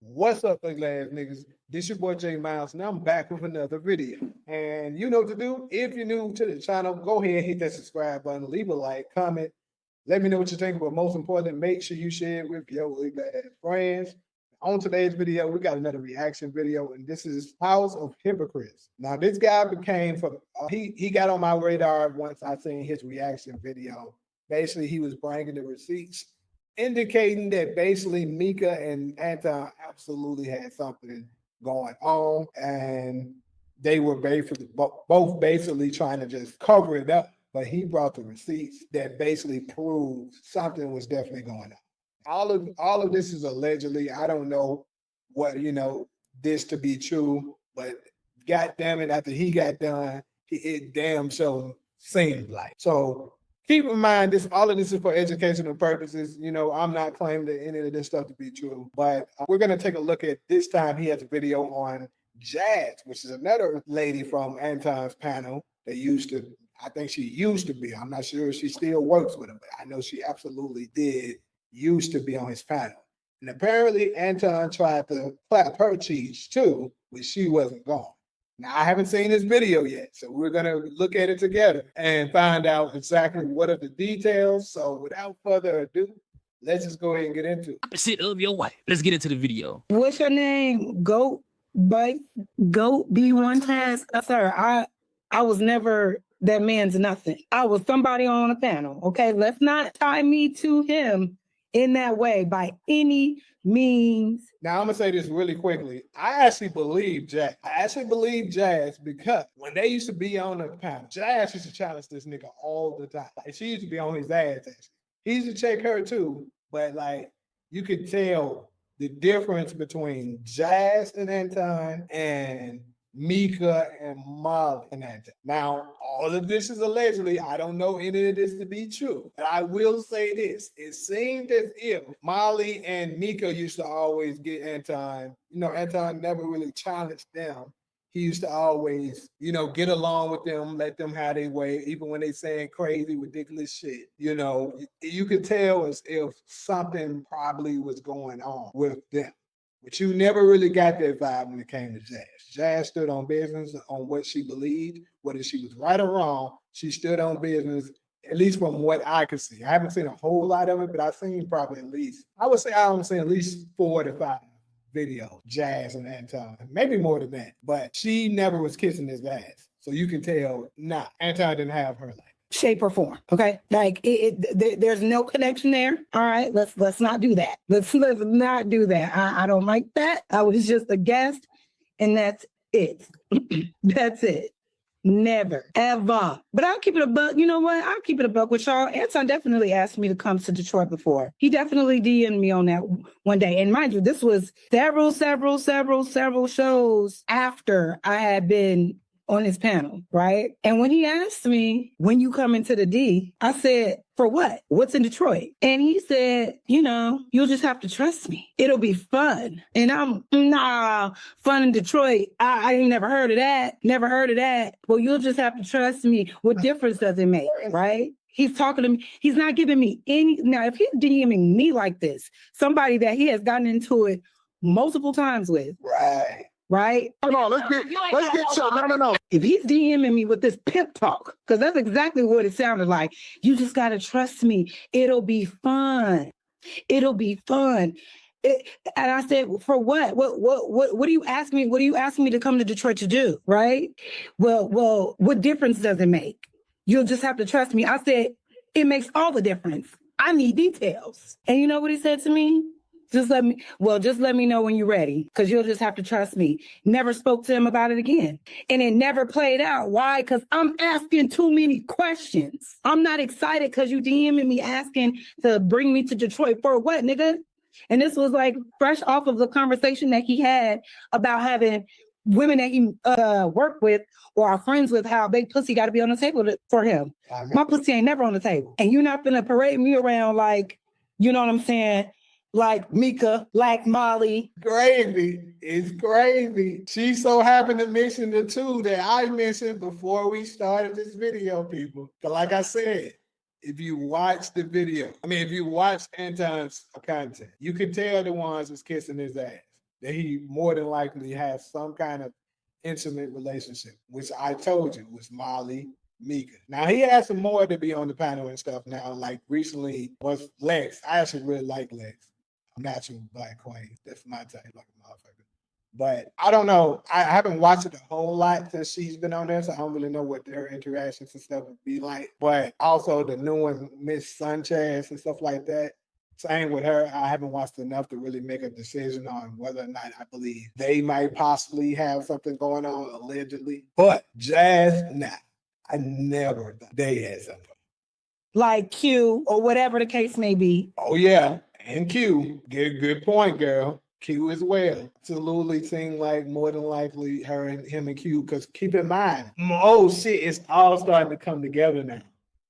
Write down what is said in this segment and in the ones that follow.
What's up, ugly ass niggas? This your boy J Miles, and I'm back with another video. And you know what to do. If you're new to the channel, go ahead, hit that subscribe button, leave a like, comment, let me know what you think. But most important, make sure you share it with your ugly ass friends. On today's video, we got another reaction video, and this is House of Hypocrites. Now, this guy became from he got on my radar once I seen his reaction video. Basically, he was bringing the receipts indicating that basically Meka and Anton absolutely had something going on, and they were basically both basically trying to just cover it up. But he brought the receipts that basically proved something was definitely going on. All of this is allegedly. I don't know what this to be true, but God damn it, after he got done, it damn sure seemed like so. Keep in mind, all of this is for educational purposes. I'm not claiming that any of this stuff to be true, but we're going to take a look at this time. He has a video on Jazz, which is another lady from Anton's panel that I think she used to be. I'm not sure if she still works with him, but I know she absolutely used to be on his panel. And apparently Anton tried to clap her cheeks too, but she wasn't gone. Now, I haven't seen this video yet, so we're going to look at it together and find out exactly what are the details. So without further ado, let's just go ahead and get into it. Opposite of your wife. Let's get into the video. What's your name? Goat B1 Task? Sir, I was never that man's nothing. I was somebody on a panel, okay? Let's not tie me to him in that way by any means. Now, I'm going to say this really quickly. I actually believe Jazz because when they used to be on the panel, Jazz used to challenge this nigga all the time. Like, she used to be on his ass, actually. He used to check her too, but like you could tell the difference between Jazz and Anton and Meka and Molly and Anton. Now, all of this is allegedly. I don't know any of this to be true. But I will say this. It seemed as if Molly and Meka used to always get Anton. Anton never really challenged them. He used to always, get along with them, let them have their way, even when they saying crazy, ridiculous shit. You could tell as if something probably was going on with them. But you never really got that vibe when it came to Jazz. Jazz stood on business on what she believed, whether she was right or wrong. She stood on business, at least from what I could see. I haven't seen a whole lot of it, but I've seen probably I would say I've seen at least 4 to 5 videos, Jazz and Anton, maybe more than that. But she never was kissing his ass. So you can tell, Anton didn't have her like shape or form. Okay. Like there's no connection there. All right. Let's not do that. Let's not do that. I don't like that. I was just a guest and that's it. That's it. Never, ever. But I'll keep it a buck. You know what? I'll keep it a buck with y'all. Anton definitely asked me to come to Detroit before. He definitely DM'd me on that one day. And mind you, this was several shows after I had been on his panel, right? And when he asked me, when you come into the D, I said, for what? What's in Detroit? And he said, you'll just have to trust me. It'll be fun. And I'm, fun in Detroit. I ain't never heard of that. Never heard of that. Well, you'll just have to trust me. What difference does it make, right? He's talking to me. He's not giving me any. Now, if he's DMing me like this, somebody that he has gotten into it multiple times with. Right? Hold on, let's get no. If he's DMing me with this pimp talk, because that's exactly what it sounded like. You just gotta trust me. It'll be fun. It'll be fun. And I said, for what? What do you ask me? What do you ask me to come to Detroit to do? Right? Well, what difference does it make? You'll just have to trust me. I said, it makes all the difference. I need details. And you know what he said to me? Just let me know when you're ready, because you'll just have to trust me. Never spoke to him about it again. And it never played out. Why? Because I'm asking too many questions. I'm not excited because you DMing me asking to bring me to Detroit for what, nigga? And this was like fresh off of the conversation that he had about having women that he worked with or are friends with, how big pussy got to be on the table for him. My pussy ain't never on the table. And you're not gonna parade me around like, you know what I'm saying? Like Meka, like Molly. Crazy. It's crazy. She so happened to mention the two that I mentioned before we started this video, people. But like I said, if you watch the video, if you watch Anton's content, you can tell the ones was kissing his ass. that he more than likely has some kind of intimate relationship, which I told you was Molly, Meka. Now he has some more to be on the panel and stuff now. Like recently was Lex. I actually really like Lex. Natural black queen. That's my type, like a motherfucker. But I don't know. I haven't watched it a whole lot since she's been on there, so I don't really know what their interactions and stuff would be like. But also the new one, Miss Sanchez and stuff like that. Same with her. I haven't watched enough to really make a decision on whether or not I believe they might possibly have something going on, allegedly. But Jazz, nah. I never thought they had something. Like Q or whatever the case may be. Oh, yeah. And Q. Good point, girl. Q as well. Absolutely seemed like more than likely her and him and Q, because keep in mind, oh shit, it's all starting to come together now.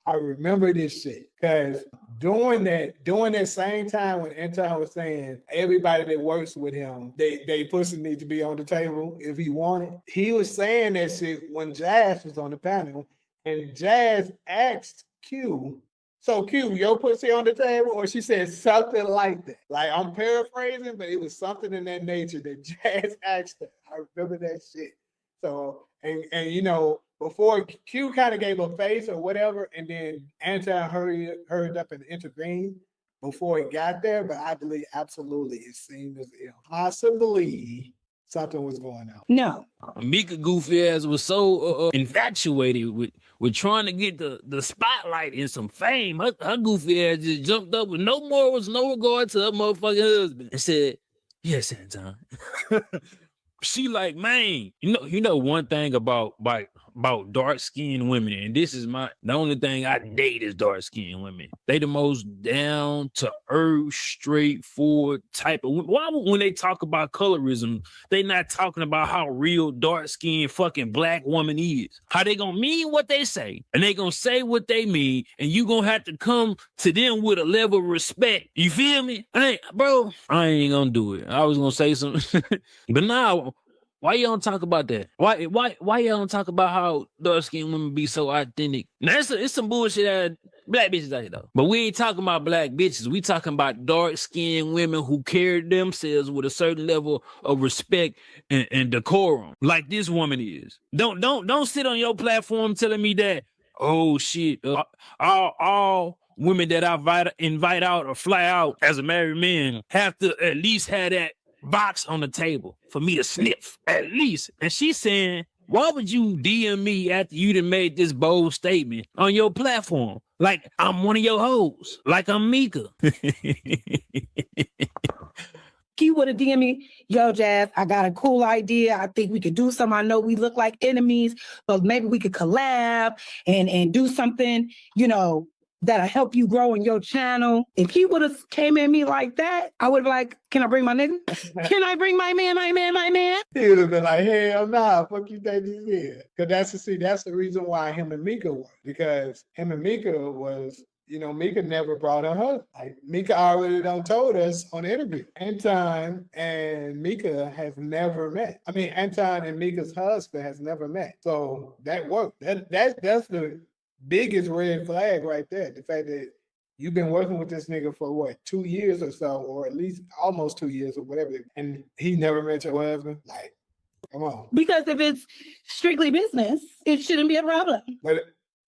I remember this shit because during that same time when Anton was saying everybody that works with him, they pussy need to be on the table if he wanted. He was saying that shit when Jazz was on the panel, and Jazz asked Q, so Q, your pussy on the table? Or she said something like that. Like I'm paraphrasing, but it was something in that nature that Jazz asked her. I remember that shit. So, and you know, before Q kind of gave a face or whatever, and then Anton hurried up and intervened before he got there. But I believe absolutely it seemed as if possibly something was going on. No. Meka goofy ass was so infatuated with trying to get the spotlight and some fame. Her goofy ass just jumped up with no regard to her motherfucking husband and said, "Yes, Anton." She like, man, you know one thing about dark skinned women, and this is the only thing I date is dark skinned women. They the most down to earth, straightforward type of women. Why when they talk about colorism, they not talking about how real dark skinned fucking black woman is? How they gonna mean what they say, and they gonna say what they mean, and you gonna have to come to them with a level of respect. You feel me? I ain't gonna do it. I was gonna say something, but now. Why you don't talk about that? Why you don't talk about how dark-skinned women be so authentic? Now, it's some bullshit black bitches out here, though. But we ain't talking about black bitches. We talking about dark-skinned women who carry themselves with a certain level of respect and decorum, like this woman is. Don't sit on your platform telling me that, oh, shit, all women that I invite out or fly out as a married man have to at least have that box on the table for me to sniff, at least. And she's saying, why would you DM me after you done made this bold statement on your platform? Like I'm one of your hoes, like I'm Meka. He would have DM'd me, yo, Jazz, I got a cool idea. I think we could do something. I know we look like enemies, but maybe we could collab and do something, that'll help you grow in your channel. If he would have came at me like that, I would have like, can I bring my nigga? Can I bring my man? He would have been like, hell nah, fuck you think this is? Because that's the reason why him and Meka were. Because him and Meka was, Meka never brought her husband. Like Meka already done told us on the interview. Anton and Meka has never met. I mean, Anton and Meka's husband has never met. So that worked. That's the biggest red flag right there. The fact that you've been working with this nigga for what, 2 years or so, or at least almost 2 years or whatever, and he never met your husband. Like, come on. Because if it's strictly business, it shouldn't be a problem. But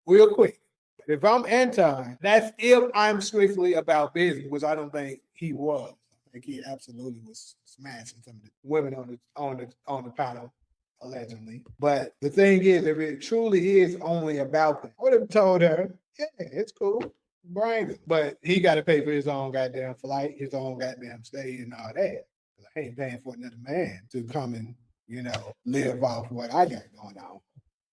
real quick, if I'm Anton, that's if I'm strictly about business, which I don't think he was. I think he absolutely was smashing some of the women on the panel, allegedly. But the thing is, if it truly is only about that, I would have told her, yeah, it's cool, bring it. But he got to pay for his own goddamn flight, his own goddamn stay and all that. I ain't paying for another man to come and, live off what I got going on.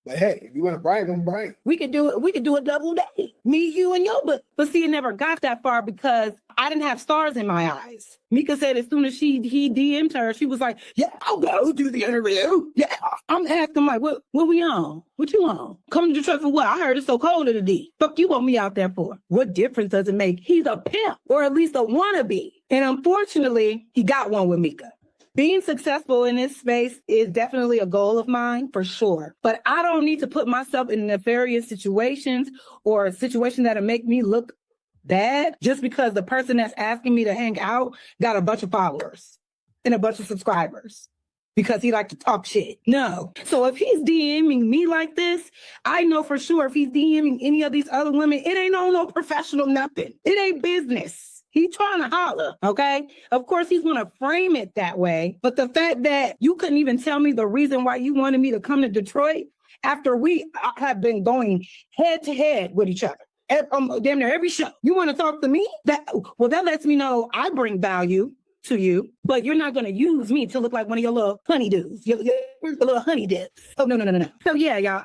But hey, if you want to bring them, bring them. We could do a double date. Me, you, and yo. But see, it never got that far because I didn't have stars in my eyes. Meka said as soon as he DM'd her, she was like, yeah, I'll go do the interview. Yeah. I'm asking like, what we on? What you on? Come to the truck for what? I heard it's so cold in the D. Fuck you want me out there for? What difference does it make? He's a pimp, or at least a wannabe. And unfortunately, he got one with Meka. Being successful in this space is definitely a goal of mine, for sure. But I don't need to put myself in nefarious situations or a situation that'll make me look bad just because the person that's asking me to hang out got a bunch of followers. and a bunch of subscribers because he like to talk shit. No. So if he's DMing me like this, I know for sure if he's DMing any of these other women, it ain't on no professional nothing. It ain't business. He's trying to holler, okay? Of course, he's going to frame it that way. But the fact that you couldn't even tell me the reason why you wanted me to come to Detroit after we have been going head to head with each other. Damn near every show. You want to talk to me? That lets me know I bring value to you, but you're not going to use me to look like one of your little honeydews, your little honey dips. Oh, no. So yeah, y'all,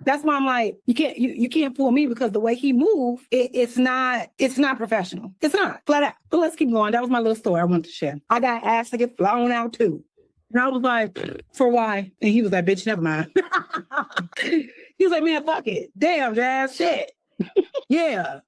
that's why I'm like, you can't fool me because the way he moved, it's not professional. It's not, flat out. But let's keep going. That was my little story I wanted to share. I got asked to get flown out too. And I was like, for why? And he was like, bitch, never mind. He was like, man, fuck it. Damn, Jazz, shit. Yeah.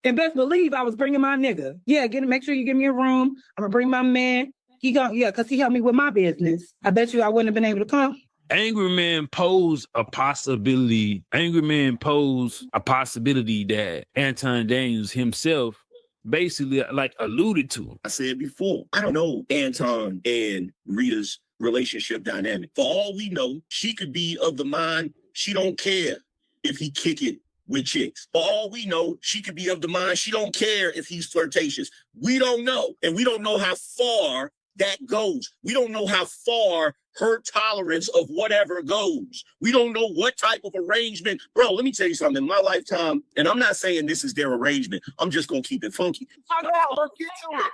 And best believe I was bringing my nigga. Yeah, make sure you give me a room. I'm gonna bring my man. Because he helped me with my business. I bet you I wouldn't have been able to come. Angry Man posed a possibility that Anton Daniels himself basically like alluded to. I said before, I don't know Anton and Rita's relationship dynamic. For all we know, she could be of the mind she don't care if he kick it with chicks. For all we know, she could be of the mind she don't care if he's flirtatious. We don't know. And we don't know how far that goes. We don't know how far her tolerance of whatever goes. We don't know what type of arrangement. Bro, let me tell you something. In my lifetime, and I'm not saying this is their arrangement. I'm just going to keep it funky.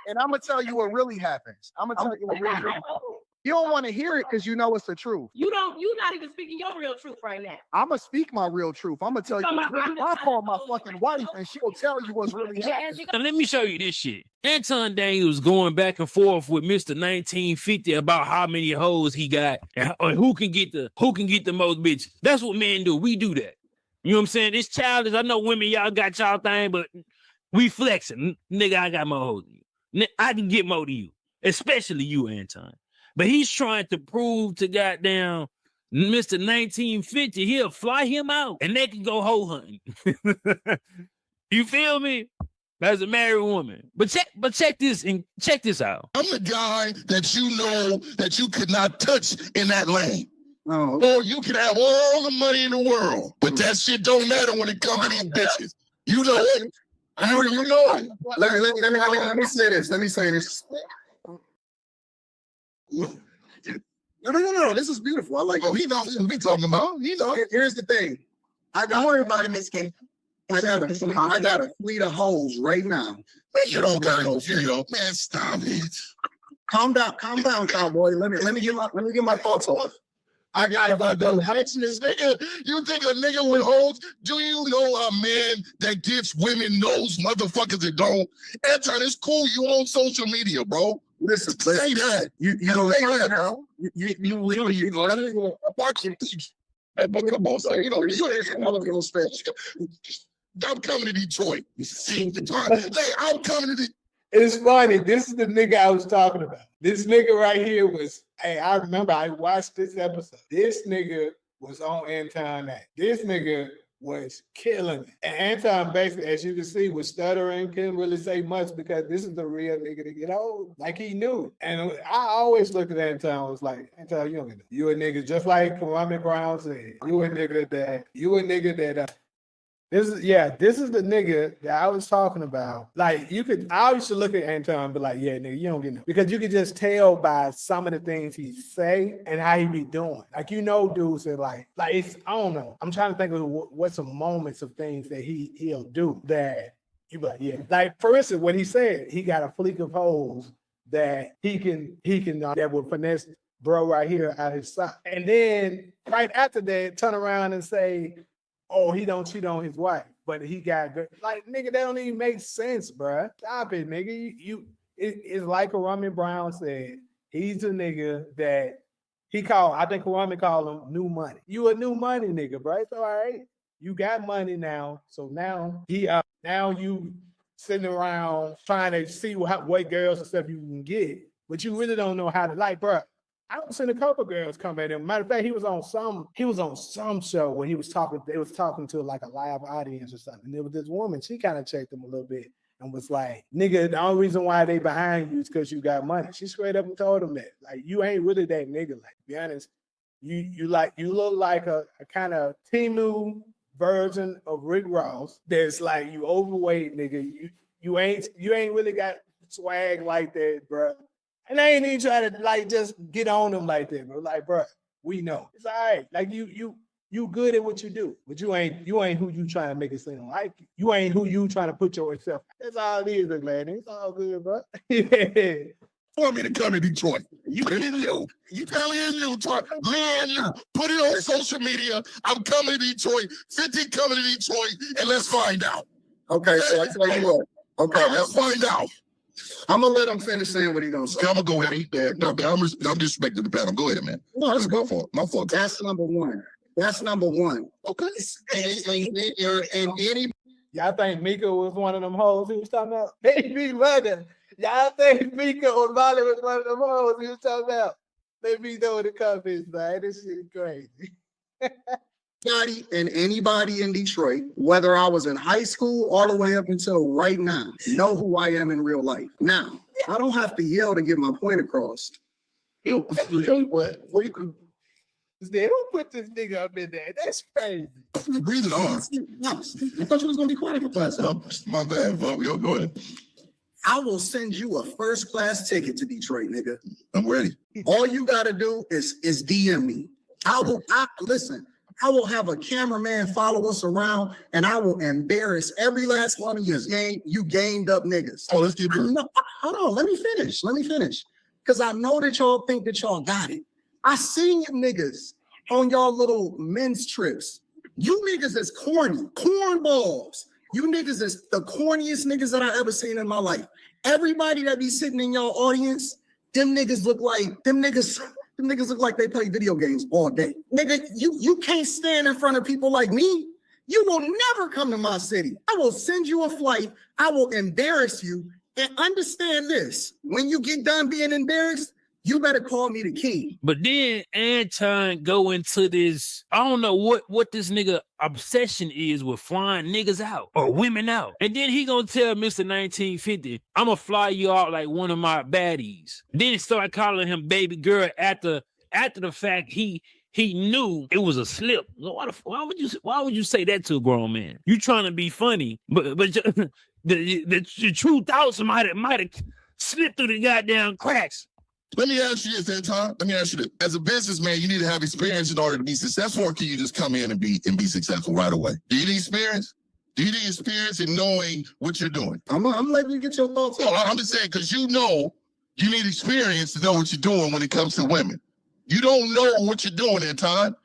And I'm going to tell you what really happens. I'm going to tell you what really happens. You don't want to hear it because you know it's the truth. You're not even speaking your real truth right now. I'm going to speak my real truth. I'm going to tell you. I call my fucking wife and she'll tell you what's really happening. Now, let me show you this shit. Anton Daniels going back and forth with Mr. 1950 about how many hoes he got and who can get the most bitches. That's what men do. We do that. You know what I'm saying? It's childish. I know women, y'all got y'all thing, but we flexing. Nigga, I got more hoes than you. I can get more than you, especially you, Anton. But he's trying to prove to goddamn Mr. 1950 he'll fly him out and they can go hoe hunting. You feel me? As a married woman. But check this out. I'm the guy that you know that you could not touch in that lane. Oh. Or you can have all the money in the world, but that shit don't matter when it comes to these bitches. You know it. I know you know it. Let me say this. Let me say this. No. This is beautiful. I like it. Oh, he knows what we talking about. He knows. Here's the thing. I don't worry about it, Miss King. I got a fleet of hoes right now. Man, you don't got no video. Man, stop it. Calm down, cowboy. Let me get my thoughts off. I got about the this nigga. You think a nigga with hoes? Do you know a man that gets women knows motherfuckers that don't? Anton, it's cool. You on social media, bro. Listen, Say that. you know that now. You Watching things. I'm coming to Detroit. Hey, I'm coming to Detroit. It's funny. This is the nigga I was talking about. This nigga right here was, hey, I remember I watched this episode. This nigga was on Anton Act. This nigga was killing it. And Anton basically, as you can see, was stuttering, couldn't really say much because this is the real nigga to get old. Like he knew. And I always looked at Anton, was like, Anton, you don't get it. You a nigga, just like Kwame Brown said, you a nigga that this is the nigga that I was talking about. Like I used to look at Anton and be like, yeah, nigga, you don't get no. Because you could just tell by some of the things he say and how he be doing. Like, dudes are like it's, I don't know. I'm trying to think of what's some moments of things that he'll do that you be like, yeah. Like, for instance, when he said he got a fleet of hoes that he can that will finesse bro right here out his side. And then right after that, turn around and say, oh, he don't cheat on his wife, but he got good. Like, nigga, that don't even make sense, bruh. Stop it, nigga. It's like Kwame Brown said. He's a nigga that I think Kwame called him new money. You a new money nigga, bro. It's all right. You got money now. So now now you sitting around trying to see what girls and stuff you can get, but you really don't know how to, like, bruh. I've seen a couple girls come at him. Matter of fact, he was on some show where they was talking to like a live audience or something. And there was this woman, she kind of checked him a little bit. and was like, nigga, the only reason why they behind you is because you got money. She straight up and told him that. Like, you ain't really that nigga. Like, to be honest, you look like a kind of Timu version of Rick Ross. That's like, you overweight, nigga. You ain't really got swag like that, bro. And I ain't even trying to like just get on them like that, bro. Like, bro, we know it's all right. Like you good at what you do, but you ain't who you trying to make it seem like. You ain't who you trying to put yourself. That's all it is, man. It's all good, bro. Yeah. For me to come to Detroit. You telling you, man, put it on social media. I'm coming to Detroit. 50 coming to Detroit, and let's find out. Okay, so I tell you what. Okay, Let's find out. I'm gonna let him finish saying what he gonna say. I'm gonna go ahead and eat that. No, I'm disrespecting the panel. Go ahead, man. No, let's go for it. My fault. That's number one. Okay. And any Y'all think Mika was one of them hoes he was talking about? Baby mother. Y'all think Mika or Molly was one of them hoes he was talking about? Let me know in the comments, man. This shit is crazy. anybody in Detroit, whether I was in high school all the way up until right now, know who I am in real life. Now, I don't have to yell to get my point across. Who put this nigga up in there? That's crazy. Breathe it on. I thought you was gonna be quiet for class. My bad, Fabio. Go ahead. I will send you a first class ticket to Detroit, nigga. I'm ready. All you gotta do is DM me. Listen. I will have a cameraman follow us around, and I will embarrass every last one of you gamed up niggas. Oh, let's keep it. No, hold on, let me finish. Because I know that y'all think that y'all got it. I seen you niggas on y'all little men's trips. You niggas is corny, cornballs. You niggas is the corniest niggas that I ever seen in my life. Everybody that be sitting in y'all audience, them niggas look like they play video games all day. Nigga, you can't stand in front of people like me. You will never come to my city. I will send you a flight. I will embarrass you. And understand this, when you get done being embarrassed, you better call me the king. But then Anton go into this, I don't know what this nigga obsession is with flying niggas out or women out. And then he gonna tell Mr. 1950, I'm gonna fly you out like one of my baddies. Then he started calling him baby girl after the fact he knew it was a slip. Why would you say that to a grown man? You trying to be funny, but the true thoughts might have slipped through the goddamn cracks. Let me ask you this, Anton. Let me ask you this. As a businessman, you need to have experience in order to be successful, or can you just come in and be successful right away? Do you need experience? Do you need experience in knowing what you're doing? I'm letting you get your thoughts. No, I'm just saying, because you know you need experience to know what you're doing when it comes to women. You don't know what you're doing, Anton.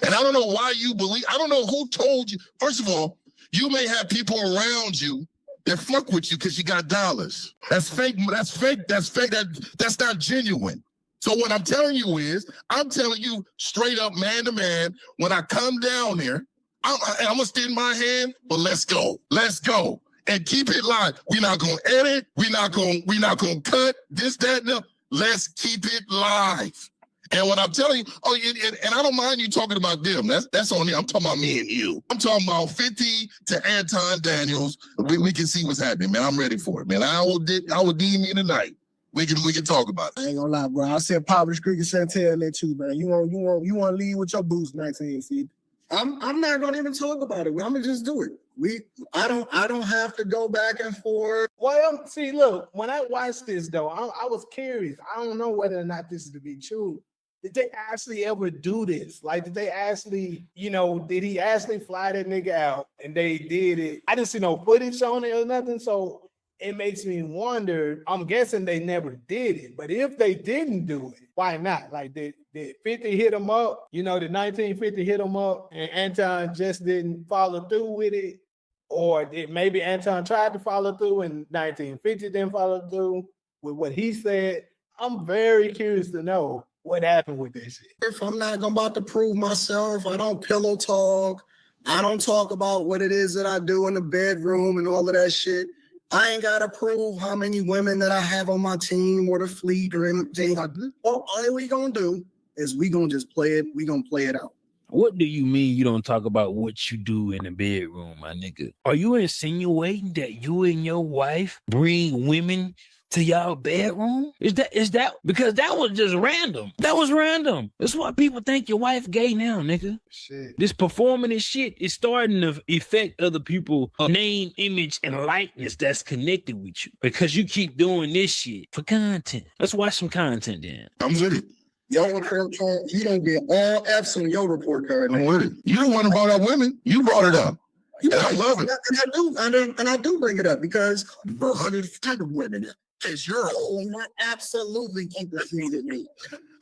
And I don't know why you believe, I don't know who told you. First of all, you may have people around you that fuck with you because you got dollars. That's fake. That's fake. That's not genuine. So what I'm telling you is, I'm telling you straight up, man to man, when I come down there, I'm gonna extend my hand, but let's go. Let's go. And keep it live. We're not gonna edit. We're not gonna cut this, that, no. Let's keep it live. And what I'm telling you, and I don't mind you talking about them. That's on you. I'm talking about me and you. I'm talking about 50 to Anton Daniels. We can see what's happening, man. I'm ready for it, man. I will DM you tonight. We can talk about it. I ain't gonna lie, bro. I said Poverty Creek and Chantel there too, man. You want to lead with your boots 19 feet. I'm not gonna even talk about it. I'm gonna just do it. I don't have to go back and forth. Well, see, look, when I watched this though, I was curious. I don't know whether or not this is to be true. Did they actually ever do this? Like, did they actually, did he actually fly that nigga out and they did it? I didn't see no footage on it or nothing. So it makes me wonder, I'm guessing they never did it, but if they didn't do it, why not? Like, did 50 hit him up? Did 1950 hit him up and Anton just didn't follow through with it? Or did maybe Anton tried to follow through and 1950 didn't follow through with what he said? I'm very curious to know what happened with this shit. If I'm not about to prove myself, I don't pillow talk. I don't talk about what it is that I do in the bedroom and all of that shit. I ain't got to prove how many women that I have on my team or the fleet or anything. All we going to do is we going to just play it. We going to play it out. What do you mean you don't talk about what you do in the bedroom, my nigga? Are you insinuating that you and your wife bring women to y'all bedroom? Is that because that was just random? That was random. That's why people think your wife gay now, nigga. Shit. This performing and shit is starting to affect other people' name, image, and likeness that's connected with you because you keep doing this shit for content. Let's watch some content then. I'm with it. Y'all want to you don't get all F's on your report card. I'm with it. You the one who brought up women. You brought it up. And I love it. And I do bring it up because the 100 type of women is your whole not absolutely interested in me.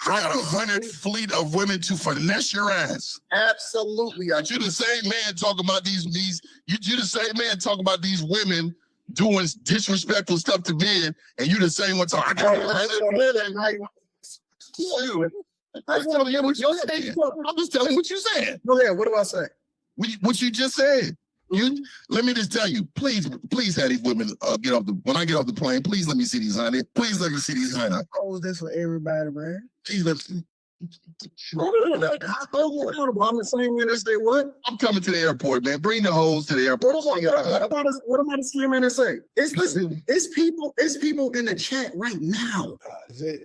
I got 100 fleet of women to finesse your ass. Absolutely. But you the same man talking about these you the same man talking about these women doing disrespectful stuff to men, and you the same one talking. I'm just telling what you said. Go ahead. What do I say? What you just said. Let me just tell you, please have these women when I get off the plane, please let me see these honey. Please let me see these honey. Oh, this for everybody, man. Please let me. I'm the same man that say what? I'm coming to the airport, man. Bring the hoes to the airport. What am I the same man to say? It's people in the chat right now.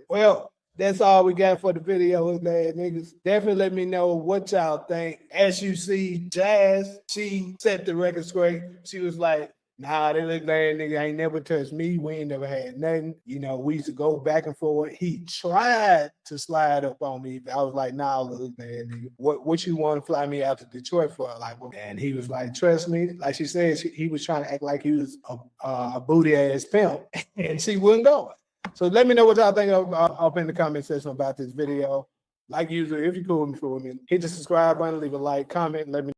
Well, that's all we got for the video, man, niggas. Definitely let me know what y'all think. As you see, Jazz, she set the record straight. She was like, nah, that little man nigga ain't never touched me. We ain't never had nothing. You know, we used to go back and forth. He tried to slide up on me, but I was like, nah, little man nigga, what you want to fly me out to Detroit for? Like, and he was like, trust me. Like she said, he was trying to act like he was a booty ass pimp, and she wouldn't go. So let me know what y'all think up in the comment section about this video. Like usual, if you're cool with me, hit the subscribe button, leave a like, comment, let me